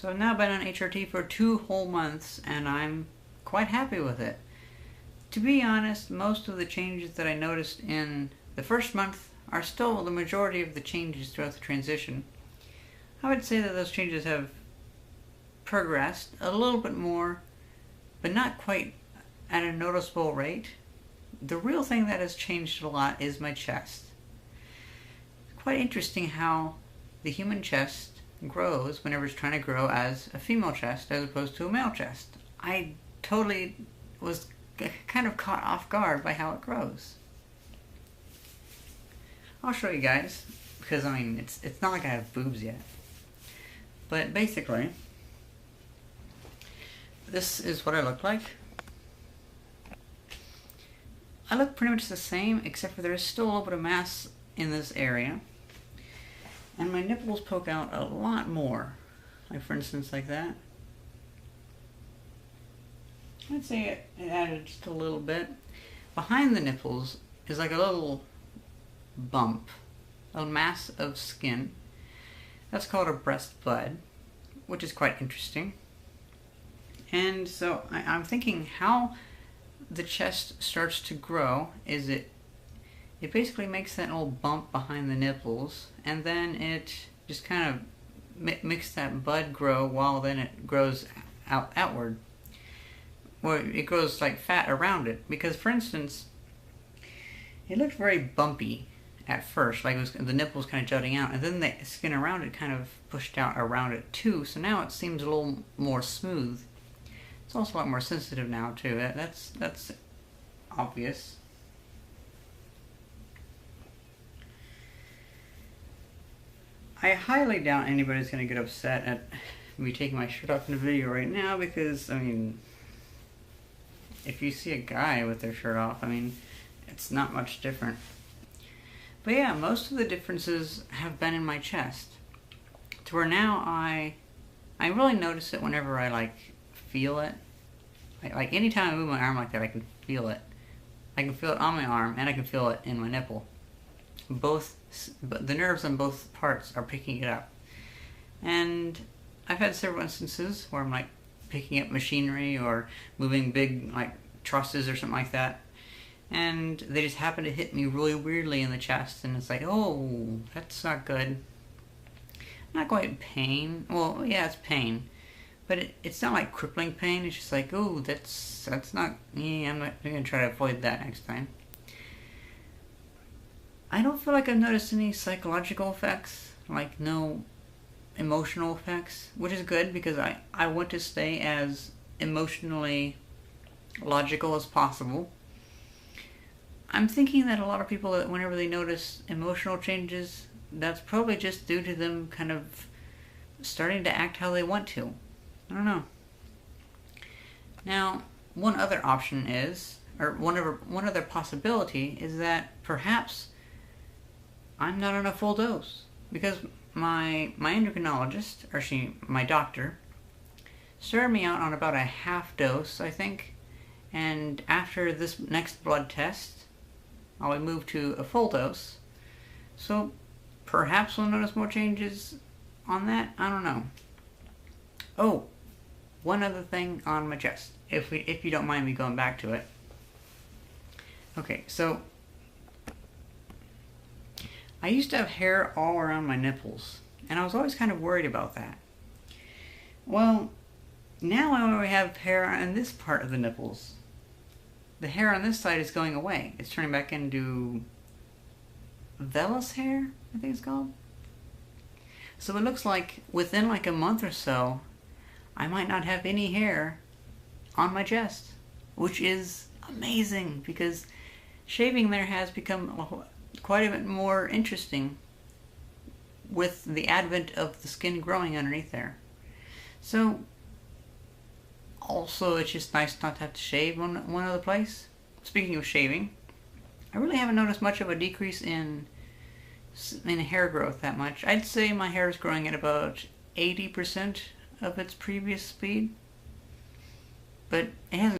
So I've now been on HRT for 2 whole months and I'm quite happy with it. To be honest, most of the changes that I noticed in the first month are still the majority of the changes throughout the transition. I would say that those changes have progressed a little bit more, but not quite at a noticeable rate. The real thing that has changed a lot is my chest. It's quite interesting how the human chest grows whenever it's trying to grow as a female chest as opposed to a male chest. I totally was kind of caught off guard by how it grows. I'll show you guys, because I mean it's not like I have boobs yet. But basically, this is what I look like. I look pretty much the same, except for there is still a little bit of mass in this area. And my nipples poke out a lot more. Like for instance, like that. I'd say it added just a little bit. Behind the nipples is like a little bump, a mass of skin. That's called a breast bud, which is quite interesting. And so I'm thinking how the chest starts to grow is it basically makes that little bump behind the nipples, and then it just kind of makes that bud grow while then it grows outward. Well, it grows like fat around it, because for instance, it looked very bumpy at first, like the nipple was kind of jutting out, and then the skin around it kind of pushed out around it too, so now it seems a little more smooth. It's also a lot more sensitive now too. That's obvious. I highly doubt anybody's going to get upset at me taking my shirt off in a video right now, because, I mean, if you see a guy with their shirt off, I mean, it's not much different. But yeah, most of the differences have been in my chest. To where now I really notice it whenever I, like, feel it. Like anytime I move my arm like that, I can feel it. I can feel it on my arm, and I can feel it in my nipple. The nerves on both parts are picking it up. And I've had several instances where I'm like picking up machinery or moving big like trusses or something like that, and they just happen to hit me really weirdly in the chest, and it's like, oh, that's not good. Not quite pain. Well, yeah, it's pain, but it's not like crippling pain. It's just like, oh, that's not. Yeah, I'm gonna try to avoid that next time. I don't feel like I've noticed any psychological effects, like no emotional effects, which is good because I want to stay as emotionally logical as possible. I'm thinking that a lot of people, that whenever they notice emotional changes, that's probably just due to them kind of starting to act how they want to. I don't know. Now, one other option is, or one other possibility is that perhaps I'm not on a full dose, because my endocrinologist, or my doctor, started me out on about a half dose, I think, and after this next blood test, I'll be moved to a full dose. So perhaps we'll notice more changes on that. I don't know. Oh, one other thing on my chest, if you don't mind me going back to it. Okay, so I used to have hair all around my nipples, and I was always kind of worried about that. Well, now I only have hair on this part of the nipples. The hair on this side is going away. It's turning back into vellus hair, I think it's called. So it looks like within like a month or so, I might not have any hair on my chest, which is amazing, because shaving there has become quite a bit more interesting with the advent of the skin growing underneath there. So also it's just nice not to have to shave one other place. Speaking of shaving, I really haven't noticed much of a decrease in hair growth that much. I'd say my hair is growing at about 80% of its previous speed, but it hasn't